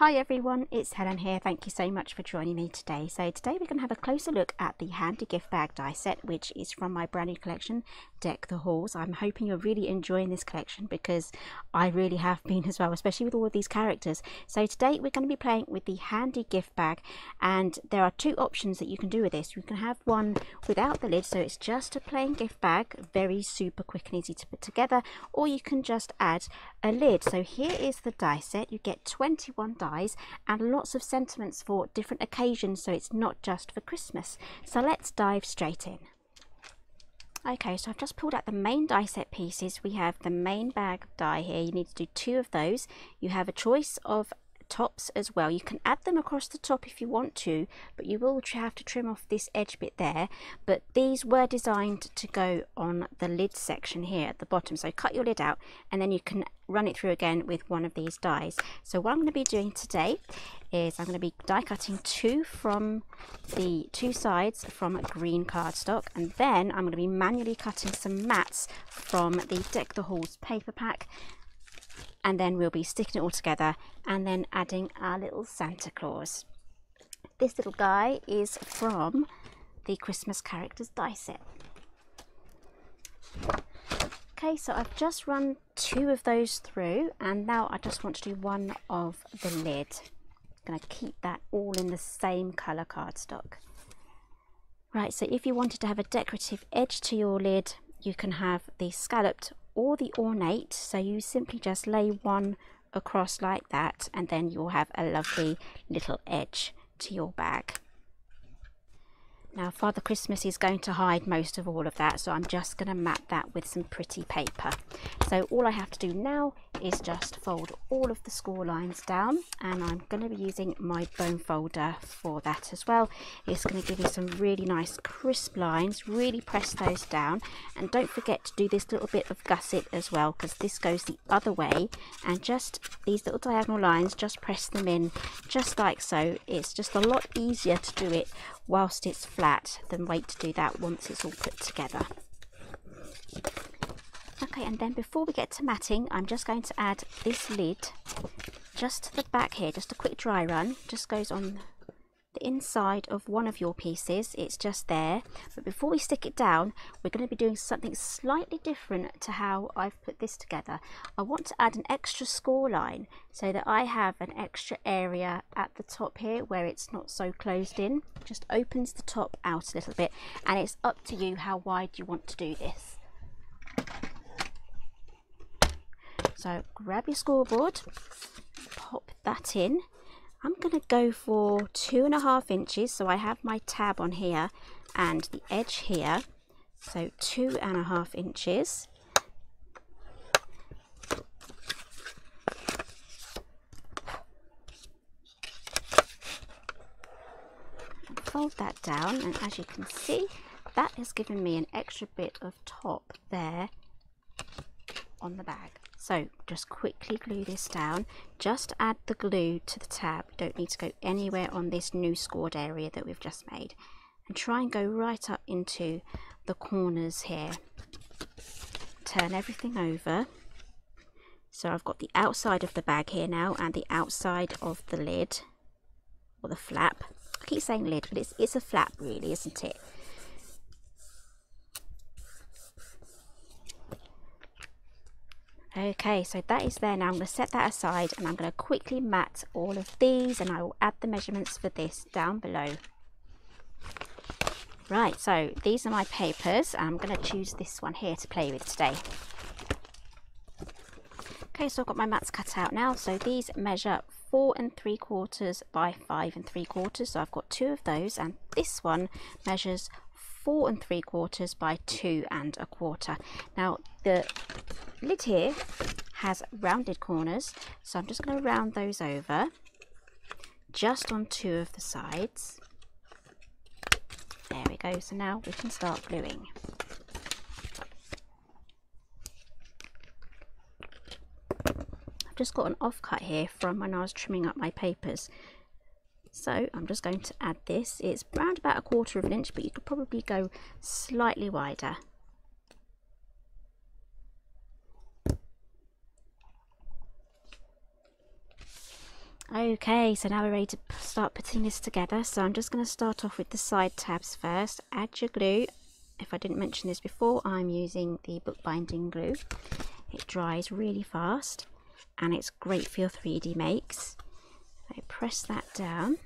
Hi everyone, it's Helen here. Thank you so much for joining me today. So today we're going to have a closer look at the handy gift bag die set, which is from my brand new collection, Deck the Halls. I'm hoping you're really enjoying this collection because I really have been as well, especially with all of these characters. So today we're going to be playing with the handy gift bag, and there are two options that you can do with this. You can have one without the lid, so it's just a plain gift bag, very super quick and easy to put together, or you can just add a lid. So here is the die set. You get 21 dies and lots of sentiments for different occasions, so it's not just for Christmas. So let's dive straight in. Okay, so I've just pulled out the main die set pieces. We have the main bag die here. You need to do 2 of those. You have a choice of tops as well. You can add them across the top if you want to, but you will have to trim off this edge bit there. But these were designed to go on the lid section here at the bottom, so cut your lid out and then you can run it through again with one of these dies. So what I'm going to be doing today is I'm going to be die cutting 2 from the 2 sides from green cardstock, and then I'm going to be manually cutting some mats from the Deck the Halls paper pack, and then we'll be sticking it all together and then adding our little Santa Claus. This little guy is from the Christmas characters die set. Okay, so I've just run 2 of those through, and now I just want to do one of the lid. I'm going to keep that all in the same colour cardstock. Right, so if you wanted to have a decorative edge to your lid, you can have the scalloped or the ornate, so you simply just lay one across like that and then you'll have a lovely little edge to your bag. Now Father Christmas is going to hide most of all of that, so I'm just going to mat that with some pretty paper. So all I have to do now is just fold all of the score lines down, and I'm going to be using my bone folder for that as well. It's going to give you some really nice crisp lines. Really press those down, and don't forget to do this little bit of gusset as well, because this goes the other way, and just these little diagonal lines, just press them in just like so. It's just a lot easier to do it whilst it's flat than wait to do that once it's all put together. Okay, and then before we get to matting, I'm just going to add this lid just to the back here, just a quick dry run. Just goes on the inside of one of your pieces. It's just there. But before we stick it down, we're going to be doing something slightly different to how I've put this together. I want to add an extra score line so that I have an extra area at the top here where it's not so closed in. Just opens the top out a little bit, and it's up to you how wide you want to do this. So grab your scoreboard, pop that in. I'm going to go for 2.5 inches, so I have my tab on here and the edge here, so 2.5 inches. And fold that down, and as you can see, that has given me an extra bit of top there on the bag. So just quickly glue this down. Just add the glue to the tab. You don't need to go anywhere on this new scored area that we've just made. And try and go right up into the corners here. Turn everything over. So I've got the outside of the bag here now and the outside of the lid, or the flap. I keep saying lid, but it's a flap really, isn't it? Okay, so that is there now. I'm going to set that aside, and I'm going to quickly mat all of these, and I will add the measurements for this down below. Right, so these are my papers. I'm going to choose this one here to play with today. Okay, so I've got my mats cut out now. So these measure 4 3/4 by 5 3/4. So I've got 2 of those, and this one measures 4 3/4 by 2 1/4. Now the lid here has rounded corners, so I'm just going to round those over just on 2 of the sides. There we go. So now we can start gluing. I've just got an offcut here from when I was trimming up my papers, so I'm just going to add this. It's around about 1/4 inch, but you could probably go slightly wider. Okay, so now we're ready to start putting this together. So I'm just going to start off with the side tabs first. Add your glue. If I didn't mention this before, I'm using the bookbinding glue. It dries really fast and it's great for your 3D makes. So press that down.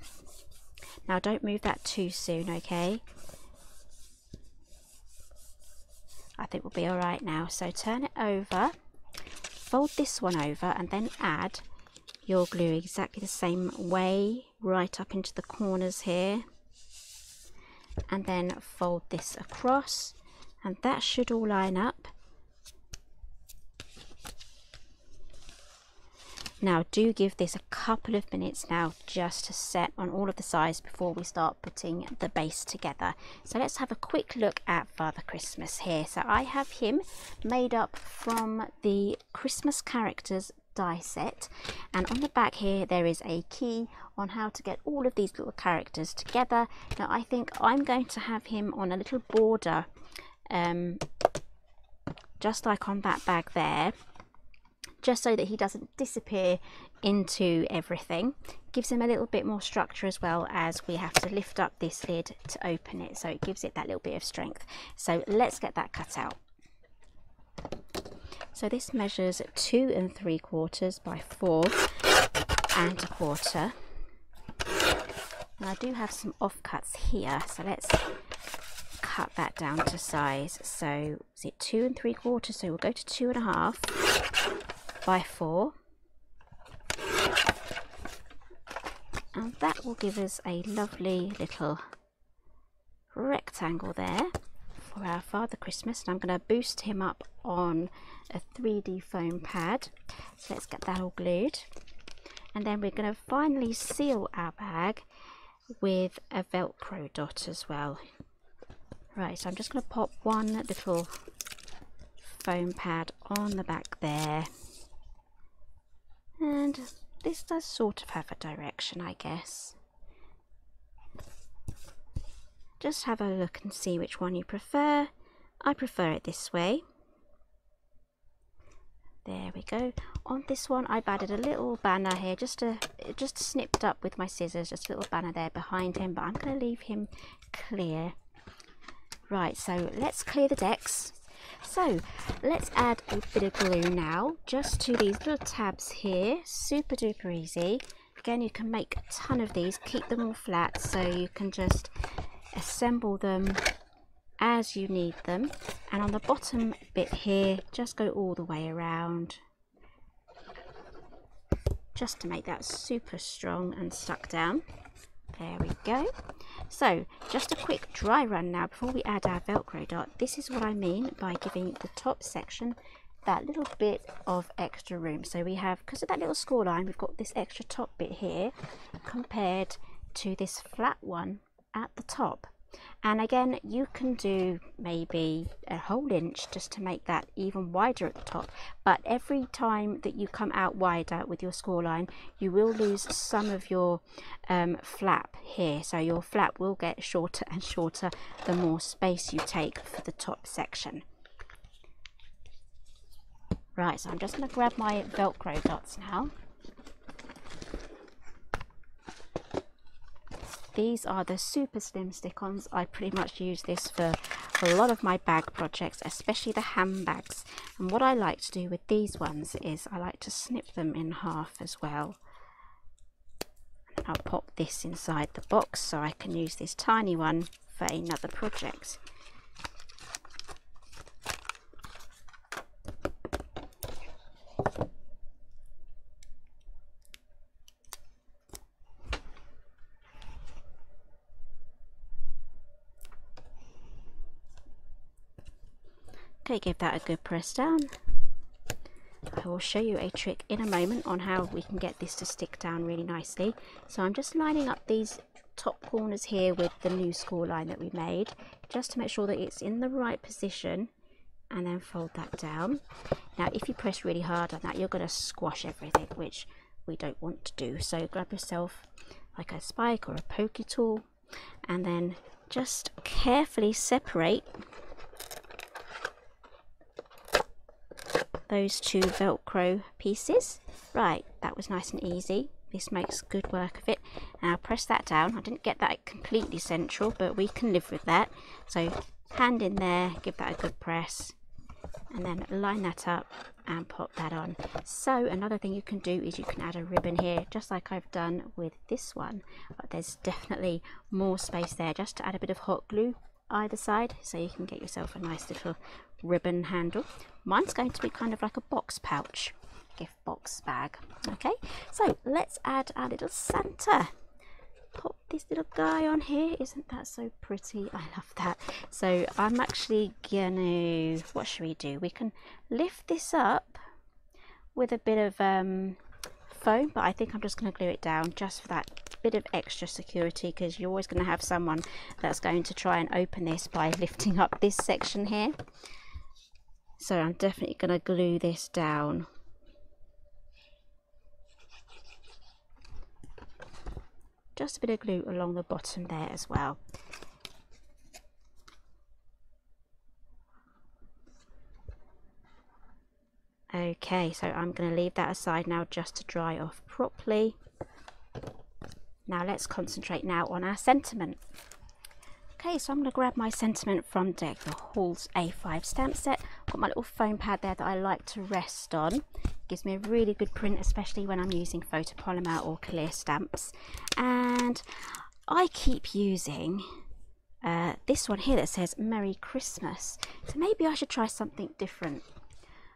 Now don't move that too soon, okay? I think we'll be alright now. So turn it over, fold this one over, and then add your glue exactly the same way right up into the corners here, and then fold this across, and that should all line up. Now do give this a couple of minutes now just to set on all of the sides before we start putting the base together. So let's have a quick look at Father Christmas here. So I have him made up from the Christmas characters die set, and on the back here there is a key on how to get all of these little characters together. Now I think I'm going to have him on a little border, just like on that bag there, just so that he doesn't disappear into everything. Gives him a little bit more structure, as well as we have to lift up this lid to open it, so it gives it that little bit of strength. So let's get that cut out. So this measures 2 3/4 by 4 1/4. Now I do have some offcuts here, so let's cut that down to size. So is it 2 3/4? So we'll go to 2 1/2 by 4, and that will give us a lovely little rectangle there for our Father Christmas. And I'm going to boost him up on a 3D foam pad. So let's get that all glued, and then we're going to finally seal our bag with a Velcro dot as well. Right, so I'm just going to pop one little foam pad on the back there, and this does sort of have a direction, I guess. Just have a look and see which one you prefer. I prefer it this way. There we go. On this one I've added a little banner here, just snipped up with my scissors, just a little banner there behind him, but I'm going to leave him clear. Right, so let's clear the decks. So let's add a bit of glue now, just to these little tabs here. Super duper easy. Again, you can make a ton of these, keep them all flat, so you can just assemble them as you need them. And on the bottom bit here, just go all the way around, just to make that super strong and stuck down. There we go. So just a quick dry run now before we add our Velcro dot. This is what I mean by giving the top section that little bit of extra room. So we have, because of that little score line, we've got this extra top bit here compared to this flat one at the top. And again, you can do maybe a whole inch just to make that even wider at the top, but every time that you come out wider with your score line, you will lose some of your flap here. So your flap will get shorter and shorter the more space you take for the top section. Right, so I'm just going to grab my Velcro dots now. These are the super slim stick-ons. I pretty much use this for a lot of my bag projects, especially the handbags. And what I like to do with these ones is I like to snip them in half as well. And I'll pop this inside the box so I can use this tiny one for another project. Okay, give that a good press down. I will show you a trick in a moment on how we can get this to stick down really nicely. So I'm just lining up these top corners here with the new score line that we made, just to make sure that it's in the right position, and then fold that down. Now if you press really hard on that, you're going to squash everything, which we don't want to do. So grab yourself like a spike or a pokey tool, and then just carefully separate those two Velcro pieces. Right, that was nice and easy. This makes good work of it. Now press that down. I didn't get that completely central, but we can live with that. So hand in there, give that a good press, and then line that up and pop that on. So another thing you can do is you can add a ribbon here, just like I've done with this one, but there's definitely more space there, just to add a bit of hot glue either side, so you can get yourself a nice little ribbon handle. Mine's going to be kind of like a box pouch, gift box bag. Okay, so let's add our little Santa. Pop this little guy on here. Isn't that so pretty? I love that. So I'm actually gonna, what should we do? We can lift this up with a bit of foam, but I think I'm just going to glue it down just for that bit of extra security, because you're always going to have someone that's going to try and open this by lifting up this section here. So I'm definitely going to glue this down. Just a bit of glue along the bottom there as well. Okay, so I'm going to leave that aside now just to dry off properly. Now let's concentrate now on our sentiment. Okay, so I'm going to grab my sentiment from Deck the Halls A5 stamp set. I've got my little foam pad there that I like to rest on. Gives me a really good print, especially when I'm using photopolymer or clear stamps. And I keep using this one here that says Merry Christmas. So maybe I should try something different.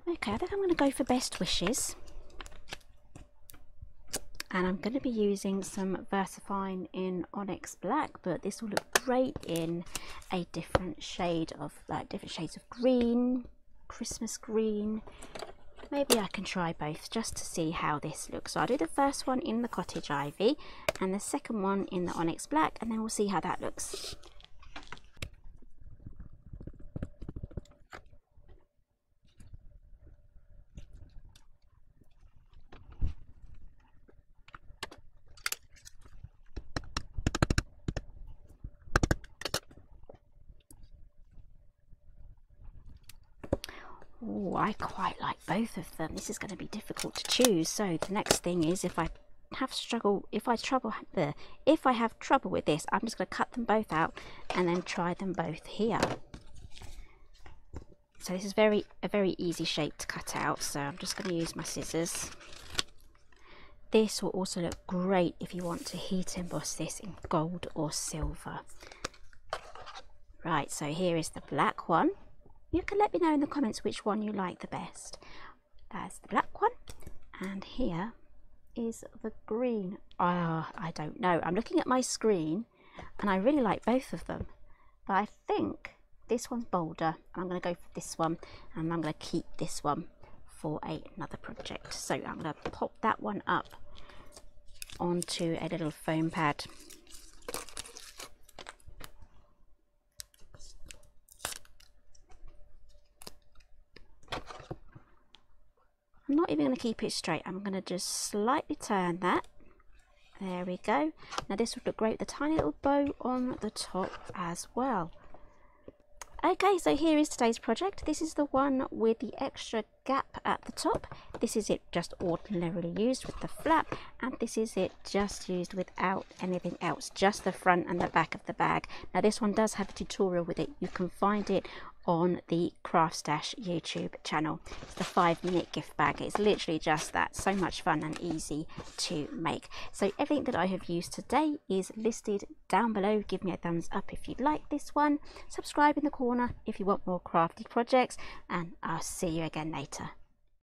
Okay, I think I'm going to go for Best Wishes. And I'm going to be using some VersaFine in Onyx Black, but this will look great in a different shade of, like different shades of green, Christmas green. Maybe I can try both just to see how this looks. So I'll do the first one in the Cottage Ivy and the second one in the Onyx Black, and then we'll see how that looks. Oh, I quite like both of them. This is going to be difficult to choose. So the next thing is, if I have trouble with this, I'm just going to cut them both out and then try them both here. So this is a very easy shape to cut out. So I'm just going to use my scissors. This will also look great if you want to heat emboss this in gold or silver. Right, so here is the black one. You can let me know in the comments which one you like the best. That's the black one, and here is the green. I don't know. I'm looking at my screen and I really like both of them, but I think this one's bolder. I'm going to go for this one, and I'm going to keep this one for another project. So I'm going to pop that one up onto a little foam pad. I'm not even going to keep it straight. I'm going to just slightly turn that. There we go. Now this would look great with a tiny little bow on the top as well. Okay, so here is today's project. This is the one with the extra gap at the top. This is it just ordinarily used with the flap, and this is it just used without anything else, just the front and the back of the bag. Now this one does have a tutorial with it. You can find it on the Craft Stash YouTube channel. It's the 5-minute gift bag. It's literally just that. So much fun and easy to make. So everything that I have used today is listed down below. Give me a thumbs up if you like this one. Subscribe in the corner if you want more crafty projects, and I'll see you again later.